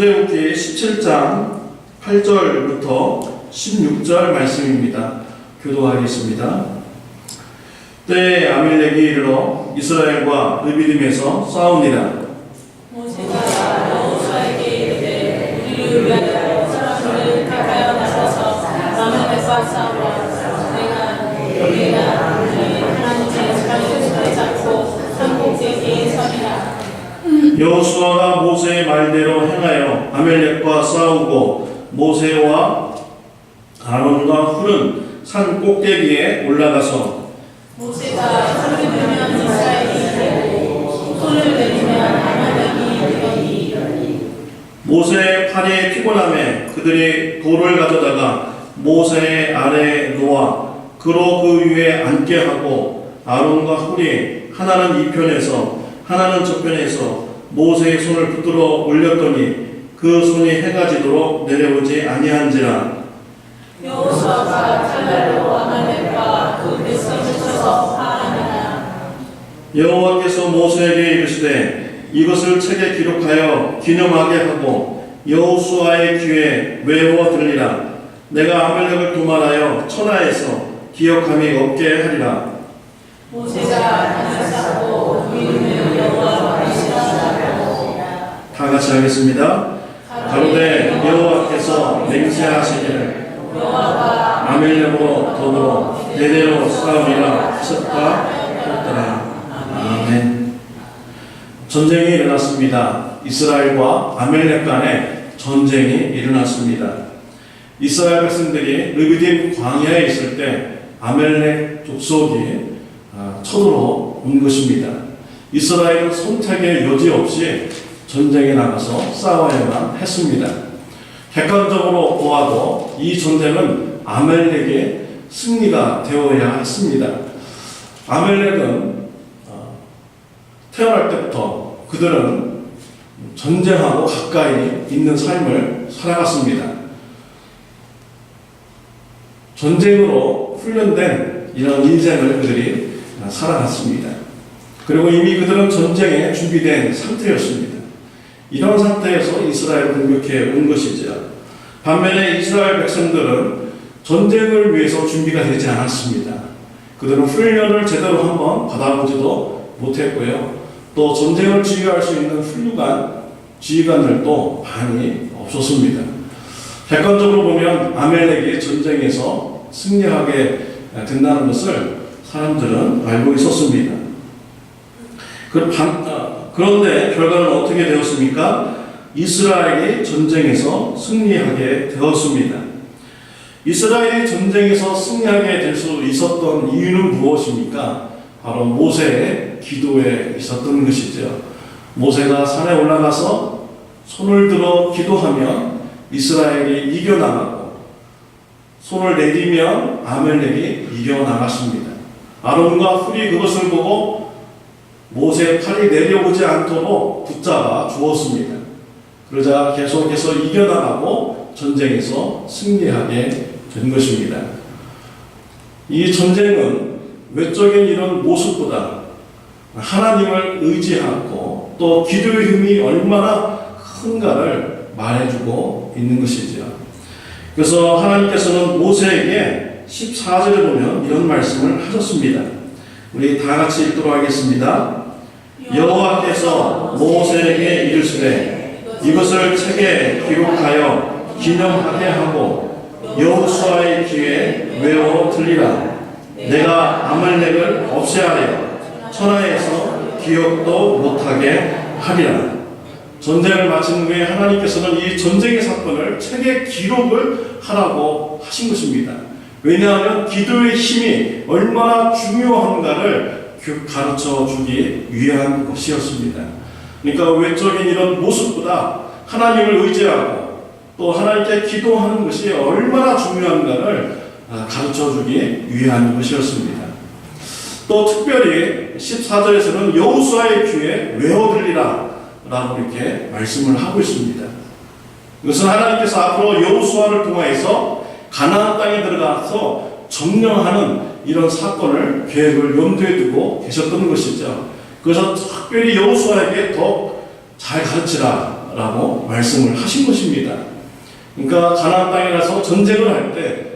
출애굽기 17장 8절부터 16절 말씀입니다. 교도하겠습니다. 때에 아밀렉이 이르러 이스라엘과 르비딤에서 싸우니라. 모세가 여호수아에게 이르되 우리를 위하여 사람들을 가까이 나서서 아말렉과 싸우라. 내가 우리 하나님의 지팡이를 손에 잡고 산 꼭대기에 서리라. 여호수아가 모세의 말대로 행하여 아멜렉과 싸우고 모세와 아론과 훌은 산 꼭대기에 올라가서 모세가 손을 들면 이스라엘이 되고 손을 내리면 아말렉이 되리니. 모세의 팔이 피곤함에 그들이 돌을 가져다가 모세의 아래에 놓아 그로 그 위에 앉게 하고 아론과 훌이 하나는 이 편에서 하나는 저 편에서 모세의 손을 붙들어 올렸더니 그 손이 해가 지도록 내려오지 아니한지라. 여호수아가 칼날로 아말렉과 그 백성을 쳐서 파하니라. 여호와께서 모세에게 이르시되 이것을 책에 기록하여 기념하게 하고 여호수아의 귀에 외워 들리라. 내가 아말렉을 도말하여 천하에서 기억함이 없게 하리라. 모세가 단을 쌓고 그 이름을 여호와와 이시라고 다 같이 하겠습니다. 가로되 여호와께서 맹세하시기를 여호와가 아멜렉으로 더불어 대대로 싸우리라 하셨다 했더라. 아멘. 전쟁이 일어났습니다. 이스라엘과 아멜렉 간에 전쟁이 일어났습니다. 이스라엘 백성들이 르비딤 광야에 있을 때 아멜렉 족속이 쳐들어온 것입니다. 이스라엘은 선택의 여지 없이 전쟁에 나가서 싸워야만 했습니다. 객관적으로 보아도 이 전쟁은 아멜렉의 승리가 되어야 했습니다. 아멜렉은 태어날 때부터 그들은 전쟁하고 가까이 있는 삶을 살아갔습니다. 전쟁으로 훈련된 이런 인생을 그들이 살아갔습니다. 그리고 이미 그들은 전쟁에 준비된 상태였습니다. 이런 상태에서 이스라엘을 공격해 온 것이죠. 반면에 이스라엘 백성들은 전쟁을 위해서 준비가 되지 않았습니다. 그들은 훈련을 제대로 한번 받아보지도 못했고요. 또 전쟁을 지휘할 수 있는 훌륭한 지휘관들도 많이 없었습니다. 객관적으로 보면 아멜렉이 전쟁에서 승리하게 된다는 것을 사람들은 알고 있었습니다. 그런데 결과는 어떻게 되었습니까? 이스라엘이 전쟁에서 승리하게 되었습니다. 이스라엘이 전쟁에서 승리하게 될 수 있었던 이유는 무엇입니까? 바로 모세의 기도에 있었던 것이죠. 모세가 산에 올라가서 손을 들어 기도하면 이스라엘이 이겨나가고 손을 내리면 아멜렉이 이겨나갔습니다. 아론과 훌이 그것을 보고 모세의 팔이 내려오지 않도록 붙잡아 주었습니다. 그러자 계속해서 이겨나가고 전쟁에서 승리하게 된 것입니다. 이 전쟁은 외적인 이런 모습보다 하나님을 의지하고 또 기도의 힘이 얼마나 큰가를 말해주고 있는 것이죠. 그래서 하나님께서는 모세에게 14절에 보면 이런 말씀을 하셨습니다. 우리 다 같이 읽도록 하겠습니다. 여호와께서 모세에게 이르시되 이것을 책에 기록하여 기념하게 하고 여호수아의 귀에 외워 들리라. 내가 아말렉을 없애하여 천하에서 기억도 못하게 하리라. 전쟁을 마친 후에 하나님께서는 이 전쟁의 사건을 책에 기록을 하라고 하신 것입니다. 왜냐하면 기도의 힘이 얼마나 중요한가를 가르쳐 주기 위한 것이었습니다. 그러니까 외적인 이런 모습보다 하나님을 의지하고 또 하나님께 기도하는 것이 얼마나 중요한가를 가르쳐 주기 위한 것이었습니다. 또 특별히 14절에서는 여호수아의 귀에 외워 들리라 라고 이렇게 말씀을 하고 있습니다. 이것은 하나님께서 앞으로 여호수아를 통하여서 가나안 땅에 들어가서 점령하는 이런 사건을 계획을 염두에 두고 계셨던 것이죠. 그래서 특별히 여호수아에게 더 잘 가르치라 라고 말씀을 하신 것입니다. 그러니까 가나안 땅에 가서 전쟁을 할 때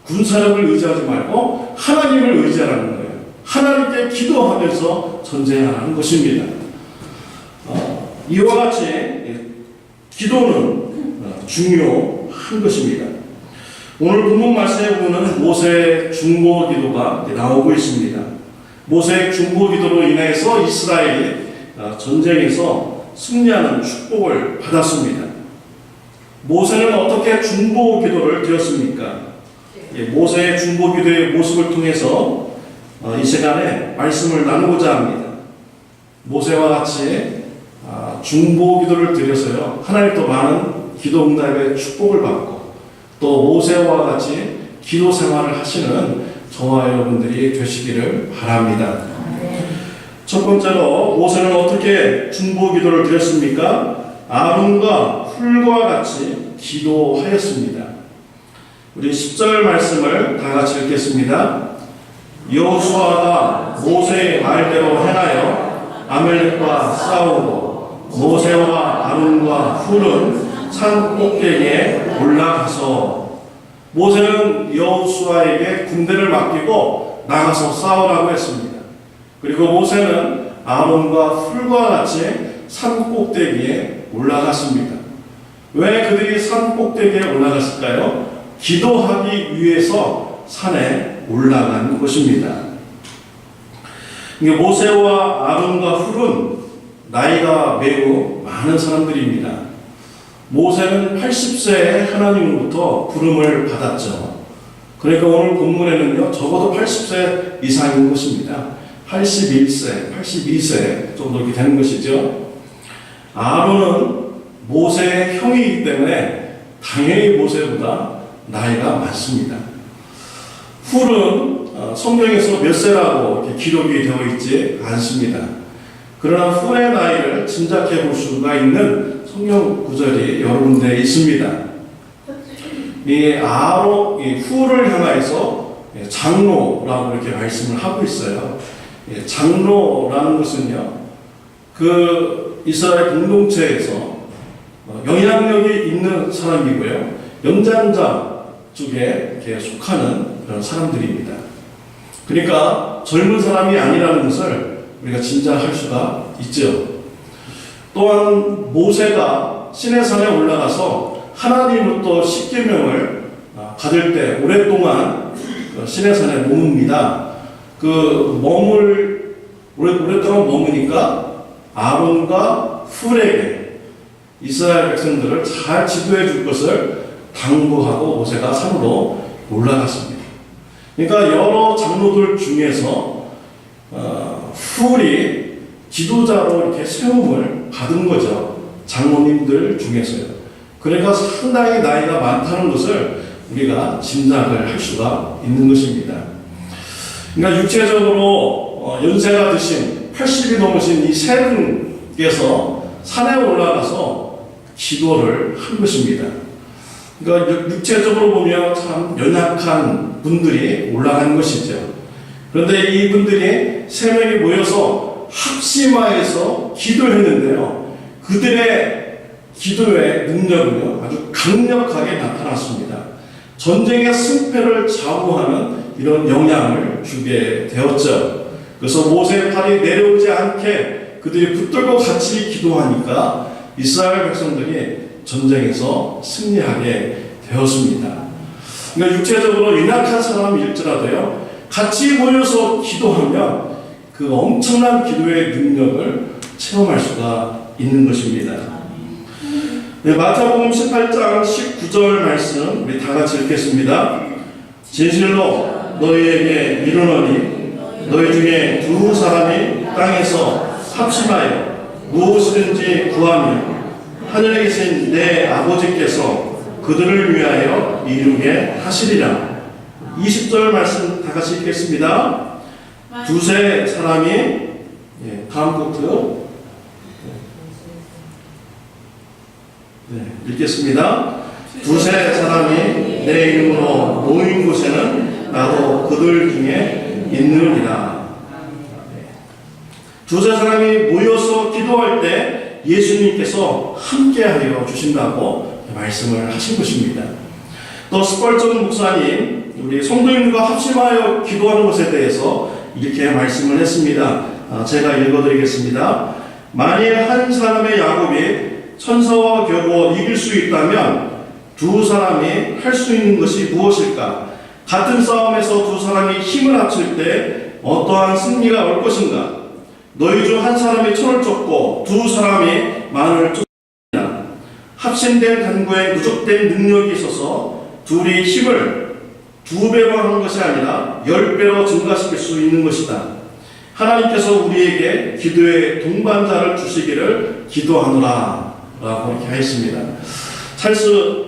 군사력을 의지하지 말고 하나님을 의지하라는 거예요. 하나님께 기도하면서 전쟁하라는 것입니다. 이와 같이 기도는 중요한 것입니다. 오늘 본문 말씀에 보면 모세의 중보 기도가 나오고 있습니다. 모세의 중보 기도로 인해서 이스라엘이 전쟁에서 승리하는 축복을 받았습니다. 모세는 어떻게 중보 기도를 드렸습니까? 모세의 중보 기도의 모습을 통해서 이 시간에 말씀을 나누고자 합니다. 모세와 같이 중보 기도를 드려서요, 하나님 또 많은 기도 응답의 축복을 받고 또 모세와 같이 기도 생활을 하시는 저와 여러분들이 되시기를 바랍니다. 첫 번째로 모세는 어떻게 중보 기도를 드렸습니까? 아론과 훌과 같이 기도하였습니다. 우리 10절 말씀을 다 같이 읽겠습니다. 여호수아가 모세의 말대로 행하여 아멜렉과 싸우고 모세와 아론과 훌은 산 꼭대기에 올라가서, 모세는 여호수아에게 군대를 맡기고 나가서 싸우라고 했습니다. 그리고 모세는 아론과 훌과 같이 산 꼭대기에 올라갔습니다. 왜 그들이 산 꼭대기에 올라갔을까요? 기도하기 위해서 산에 올라간 것입니다. 모세와 아론과 훌은 나이가 매우 많은 사람들입니다. 모세는 80세에 하나님으로부터 부름을 받았죠. 그러니까 오늘 본문에는요, 적어도 80세 이상인 것입니다. 81세, 82세 정도 이렇게 되는 것이죠. 아론은 모세의 형이기 때문에 당연히 모세보다 나이가 많습니다. 훌은 성경에서 몇 세라고 이렇게 기록이 되어 있지 않습니다. 그러나 훌의 나이를 짐작해 볼 수가 있는 성경 구절이 여러 군데 있습니다. 이 훌을 향하여서 장로라고 이렇게 말씀을 하고 있어요. 장로라는 것은요, 그 이스라엘 공동체에서 영향력이 있는 사람이고요, 연장자 쪽에 속하는 그런 사람들입니다. 그러니까 젊은 사람이 아니라는 것을 우리가 짐작할 수가 있죠. 또한 모세가 시내산에 올라가서 하나님으로부터 십계명을 받을 때 오랫동안 시내산에 머뭅니다. 오랫동안 머무니까 아론과 훌에게 이스라엘 백성들을 잘 지도해 줄 것을 당부하고 모세가 산으로 올라갔습니다. 그러니까 여러 장로들 중에서 훌이 지도자로 이렇게 세움을 받은 거죠. 장로님들 중에서요. 그러니까 상당히 나이가 많다는 것을 우리가 짐작을 할 수가 있는 것입니다. 그러니까 육체적으로 연세가 드신 80이 넘으신 이 세 분께서 산에 올라가서 기도를 한 것입니다. 그러니까 육체적으로 보면 참 연약한 분들이 올라간 것이죠. 그런데 이분들이 세 명이 모여서 합심하여서 기도했는데요, 그들의 기도의 능력은요, 아주 강력하게 나타났습니다. 전쟁의 승패를 좌우하는 이런 영향을 주게 되었죠. 그래서 모세의 팔이 내려오지 않게 그들이 붙들고 같이 기도하니까 이스라엘 백성들이 전쟁에서 승리하게 되었습니다. 그러니까 육체적으로 연약한 사람일지라도요, 같이 모여서 기도하면 그 엄청난 기도의 능력을 체험할 수가 있는 것입니다. 네, 마태복음 18장 19절 말씀 우리 다 같이 읽겠습니다. 진실로 너희에게 이르노니 너희 중에 두 사람이 땅에서 합심하여 무엇이든지 구하면 하늘에 계신 내 아버지께서 그들을 위하여 이루게 하시리라. 20절 말씀 다 같이 읽겠습니다. 두세 사람이, 다음 코트 읽겠습니다. 두세 사람이 내 이름으로 모인 곳에는 나도 그들 중에 있느니라. 두세 사람이 모여서 기도할 때 예수님께서 함께하여 주신다고 말씀을 하신 것입니다. 또 스펄전 목사님, 우리 성도님과 합심하여 기도하는 것에 대해서 이렇게 말씀을 했습니다. 제가 읽어드리겠습니다. 만일 한 사람의 야곱이 천사와 겨루 이길 수 있다면 두 사람이 할 수 있는 것이 무엇일까? 같은 싸움에서 두 사람이 힘을 합칠 때 어떠한 승리가 올 것인가? 너희 중 한 사람이 천을 쫓고 두 사람이 만을 쫓습니다. 합심된 간구에 누적된 능력이 있어서 둘이 힘을 2배로 하는 것이 아니라 10배로 증가시킬 수 있는 것이다. 하나님께서 우리에게 기도의 동반자를 주시기를 기도하노라 라고 이렇게 하였습니다. 찰스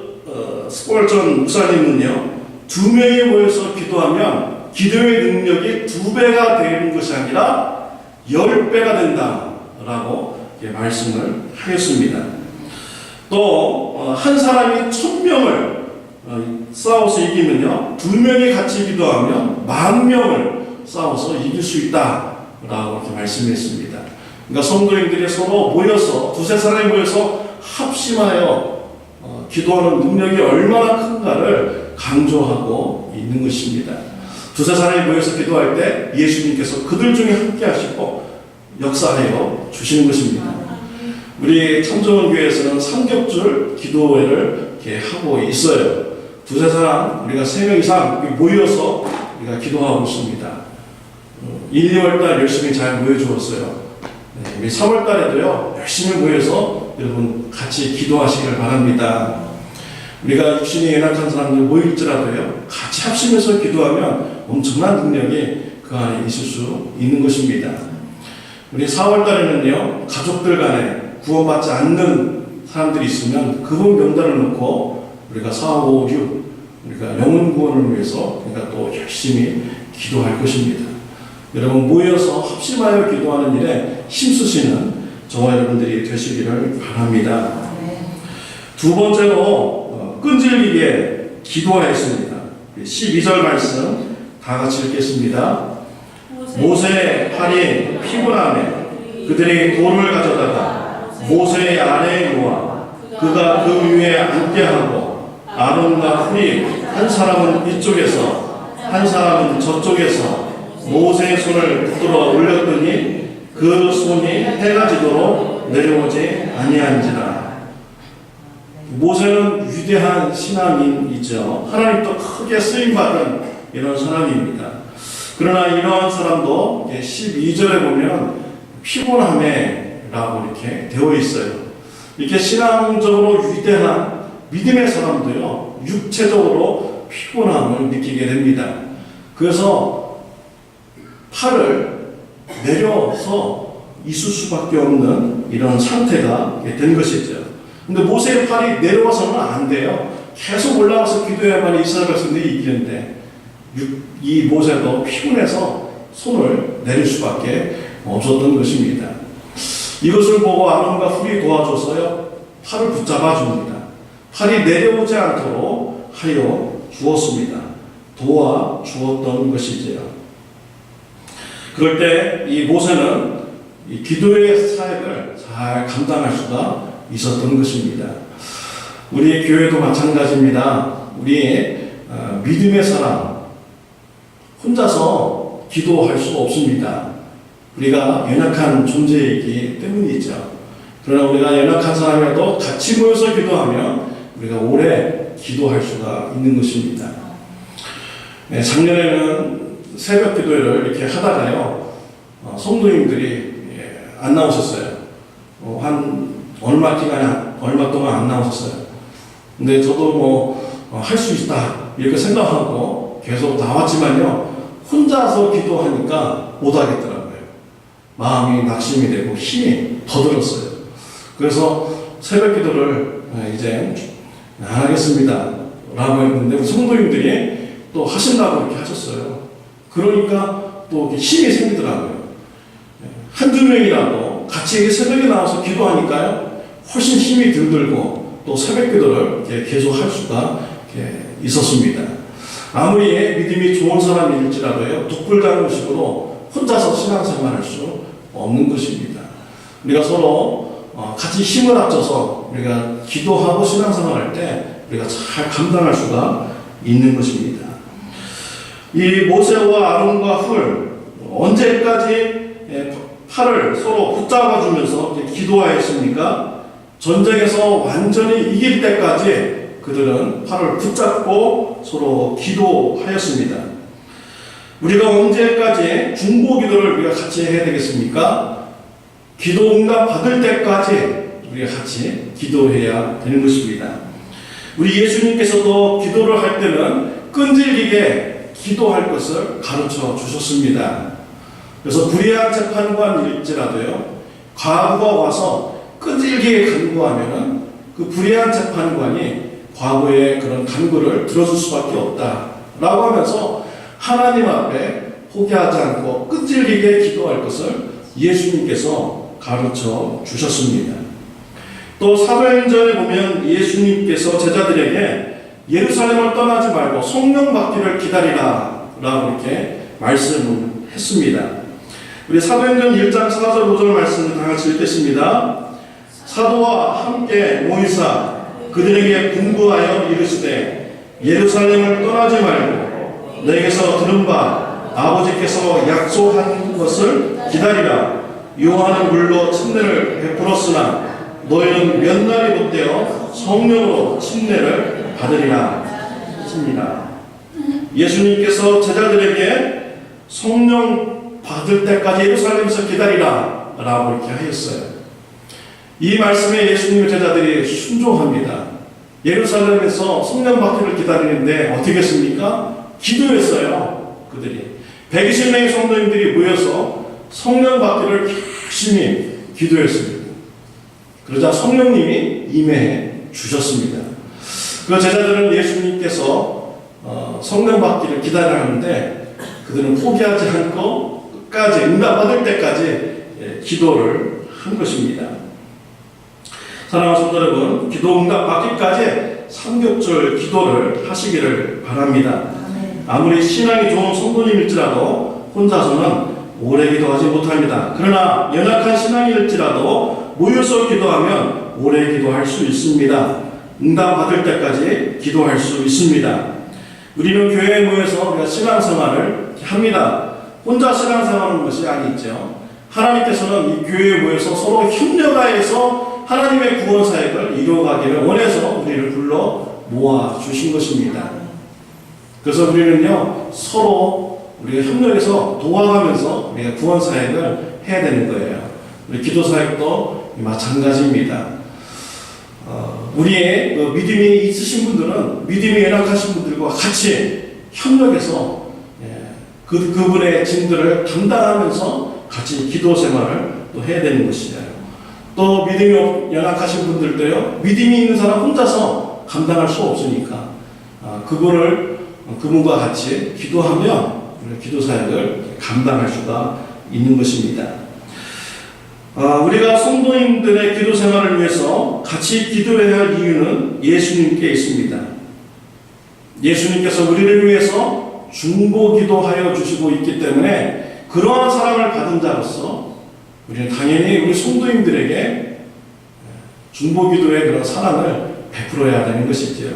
스펄전 목사님은요, 2명이 모여서 기도하면 기도의 능력이 2배가 되는 것이 아니라 10배가 된다 라고 말씀을 하였습니다. 또 한 사람이 1000명을 싸워서 이기면요, 2명이 같이 기도하면 10,000명을 싸워서 이길 수 있다 라고 이렇게 말씀했습니다. 그러니까 성도님들이 서로 모여서, 2-3사람이 모여서 합심하여 기도하는 능력이 얼마나 큰가를 강조하고 있는 것입니다. 2-3사람이 모여서 기도할 때 예수님께서 그들 중에 함께 하시고 역사하여 주시는 것입니다. 우리 참정원교회에서는 삼겹줄 기도회를 이렇게 하고 있어요. 2-3사람, 우리가 3명 이상 모여서 우리가 기도하고 있습니다. 1, 2월달 열심히 잘 모여주었어요. 우리 3월달에도요, 열심히 모여서 여러분 같이 기도하시기를 바랍니다. 우리가 육신이 연약한 사람들 모일지라도요, 같이 합심해서 기도하면 엄청난 능력이 그 안에 있을 수 있는 것입니다. 우리 4월달에는요, 가족들 간에 구원받지 않는 사람들이 있으면 그분 명단을 놓고 우리가 4, 5, 6 우리가 영혼 구원을 위해서 우리가 또 열심히 기도할 것입니다. 여러분 모여서 합심하여 기도하는 일에 힘쓰시는 저와 여러분들이 되시기를 바랍니다. 두 번째로 끈질기게 기도하였습니다. 12절 말씀 다 같이 읽겠습니다. 모세의 팔이 피곤하며 그들이 돌을 가져다가 모세의 아래에 놓아 그가 그 위에 앉게 하고 아론과 훌이 한 사람은 이쪽에서 한 사람은 저쪽에서 모세의 손을 붙들어 올렸더니 그 손이 해가 지도록 내려오지 아니한지라. 모세는 위대한 신앙인이죠. 하나님도 크게 쓰임받은 이런 사람입니다. 그러나 이러한 사람도 12절에 보면 피곤함에라고 이렇게 되어 있어요. 이렇게 신앙적으로 위대한 믿음의 사람도요, 육체적으로 피곤함을 느끼게 됩니다. 그래서 팔을 내려서 있을 수밖에 없는 이런 상태가 된 것이죠. 근데 모세의 팔이 내려와서는 안 돼요. 계속 올라가서 기도해야만 이스라엘 백성들이 이기는데 이 모세도 피곤해서 손을 내릴 수밖에 없었던 것입니다. 이것을 보고 아론과 훌이 도와줘서요, 팔을 붙잡아 줍니다. 팔이 내려오지 않도록 하여 주었습니다. 도와 주었던 것이지요. 그럴 때 이 모세는 이 기도의 사역을 잘 감당할 수가 있었던 것입니다. 우리 교회도 마찬가지입니다. 우리의 믿음의 사람 혼자서 기도할 수 없습니다. 우리가 연약한 존재이기 때문이죠. 그러나 우리가 연약한 사람에도 같이 모여서 기도하면 우리가 오래 기도할 수가 있는 것입니다. 작년에는 새벽 기도회를 이렇게 하다가요, 성도님들이 안 나오셨어요. 한 얼마 동안 안 나오셨어요. 근데 저도 할 수 있다 이렇게 생각하고 계속 나왔지만요, 혼자서 기도하니까 못 하겠더라고요. 마음이 낙심이 되고 힘이 더 들었어요. 그래서 새벽 기도를 이제 안 하겠습니다 라고 했는데 성도님들이 또 하신다고 이렇게 하셨어요. 그러니까 또 힘이 생기더라고요. 한두 명이라도 같이 새벽에 나와서 기도하니까요, 훨씬 힘이 들고 또 새벽 기도를 계속 할 수가 있었습니다. 아무리 믿음이 좋은 사람일지라도요, 독불장구식으로 혼자서 신앙생활할 수 없는 것입니다. 우리가 서로 같이 힘을 합쳐서 우리가 기도하고 신앙생활할 때 우리가 잘 감당할 수가 있는 것입니다. 이 모세와 아론과 훌 언제까지 팔을 서로 붙잡아 주면서 기도하였습니까? 전쟁에서 완전히 이길 때까지 그들은 팔을 붙잡고 서로 기도하였습니다. 우리가 언제까지 중보 기도를 우리가 같이 해야 되겠습니까? 기도 응답 받을 때까지 우리가 같이 기도해야 되는 것입니다. 우리 예수님께서도 기도를 할 때는 끈질기게 기도할 것을 가르쳐 주셨습니다. 그래서 불의한 재판관일지라도요, 과부가 와서 끈질기게 간구하면은 그 불의한 재판관이 과거의 그런 간구를 들어줄 수밖에 없다라고 하면서 하나님 앞에 포기하지 않고 끈질기게 기도할 것을 예수님께서 가르쳐 주셨습니다. 또 사도행전에 보면 예수님께서 제자들에게 예루살렘을 떠나지 말고 성령 받기를 기다리라 라고 이렇게 말씀을 했습니다. 우리 사도행전 1장 4절 5절 말씀을 다 같이 읽겠습니다. 사도와 함께 모이사 그들에게 분부하여 이르시되 예루살렘을 떠나지 말고 내게서 들은 바 아버지께서 약속한 것을 기다리라. 요한은 물로 침례를 베풀었으나 너희는 몇 날이 못되어 성령으로 침례를 받으리라 했습니다. 예수님께서 제자들에게 성령 받을 때까지 예루살렘에서 기다리라 라고 이렇게 하였어요. 이 말씀에 예수님의 제자들이 순종합니다. 예루살렘에서 성령 받기를 기다리는데 어떻게 했습니까? 기도했어요. 그들이 120명의 성도님들이 모여서 성령 받기를 열심히 기도했습니다. 그러자 성령님이 임해 주셨습니다. 그 제자들은 예수님께서 성령 받기를 기다리는데 그들은 포기하지 않고 끝까지 응답받을 때까지 기도를 한 것입니다. 사랑하는 성도 여러분, 기도 응답 받기까지 삼겹줄 기도를 하시기를 바랍니다. 아무리 신앙이 좋은 성도님일지라도 혼자서는 오래 기도하지 못합니다. 그러나 연약한 신앙일지라도 모여서 기도하면 오래 기도할 수 있습니다. 응답 받을 때까지 기도할 수 있습니다. 우리는 교회에 모여서 우리가 신앙생활을 합니다. 혼자 신앙생활하는 것이 아니죠. 하나님께서는 이 교회에 모여서 서로 협력하여서 하나님의 구원 사역을 이루어가기를 원해서 우리를 불러 모아 주신 것입니다. 그래서 우리는요, 서로 우리가 협력해서 도와가면서 우리가 구원 사역을 해야 되는 거예요. 우리 기도 사역도 마찬가지입니다. 우리의 그 믿음이 있으신 분들은 믿음이 연약하신 분들과 같이 협력해서 그분의 짐들을 감당하면서 같이 기도 생활을 또 해야 되는 것이에요. 또 믿음이 연약하신 분들도요, 믿음이 있는 사람 혼자서 감당할 수 없으니까 그분과 같이 기도하며 기도 사역을 감당할 수가 있는 것입니다. 우리가 성도님들의 기도 생활을 위해서 같이 기도해야 할 이유는 예수님께 있습니다. 예수님께서 우리를 위해서 중보 기도하여 주시고 있기 때문에 그러한 사랑을 받은 자로서 우리는 당연히 우리 성도님들에게 중보 기도의 그런 사랑을 베풀어야 되는 것이지요.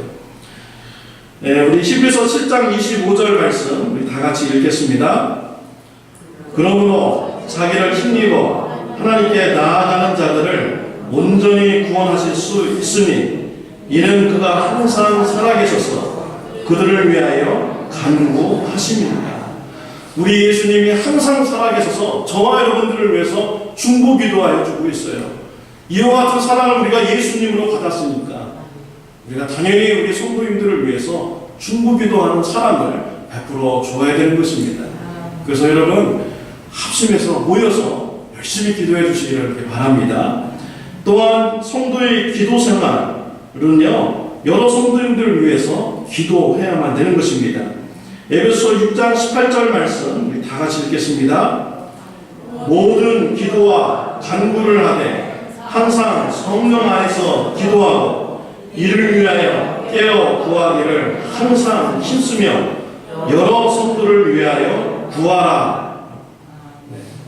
우리 히브리서 7장 25절 말씀 우리 다 같이 읽겠습니다. 그러므로 자기를 힘입어 하나님께 나아가는 자들을 온전히 구원하실 수 있으니 이는 그가 항상 살아계셔서 그들을 위하여 간구하십니다. 우리 예수님이 항상 살아계셔서 저와 여러분들을 위해서 중보 기도하여 주고 있어요. 이와 같은 사랑을 우리가 예수님으로 받았으니까 우리가 당연히 우리 성도님들을 위해서 중보 기도하는 사랑을 베풀어 줘야 되는 것입니다. 그래서 여러분 합심해서 모여서 열심히 기도해 주시기를 이렇게 바랍니다. 또한 성도의 기도 생활은요, 여러 성도님들을 위해서 기도해야만 되는 것입니다. 에베소 6장 18절 말씀 우리 다 같이 읽겠습니다. 모든 기도와 간구를 하되 항상 성령 안에서 기도하고 이를 위하여 깨어 구하기를 항상 힘쓰며 여러 성도를 위하여 구하라.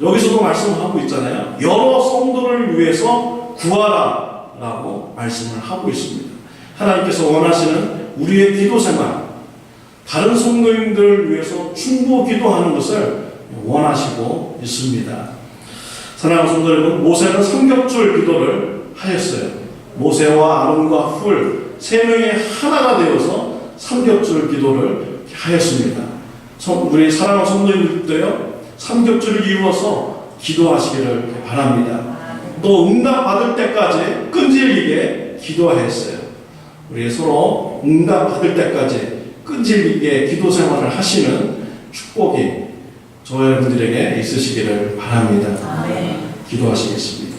여기서도 말씀하고 있잖아요. 여러 성도를 위해서 구하라 라고 말씀을 하고 있습니다. 하나님께서 원하시는 우리의 기도 생활, 다른 성도님들을 위해서 충고 기도하는 것을 원하시고 있습니다. 사랑하는 성도 여러분, 모세는 삼겹줄 기도를 하였어요. 모세와 아론과 훌 세 명이 하나가 되어서 삼겹줄 기도를 하였습니다. 우리 사랑하는 성도님들도요, 삼겹줄을 이루어서 기도하시기를 바랍니다. 또 응답받을 때까지 끈질기게 기도했어요. 우리 서로 응답받을 때까지 끈질기게 기도 생활을 하시는 축복이 저와 여러분들에게 있으시기를 바랍니다. 아멘. 기도하시겠습니다.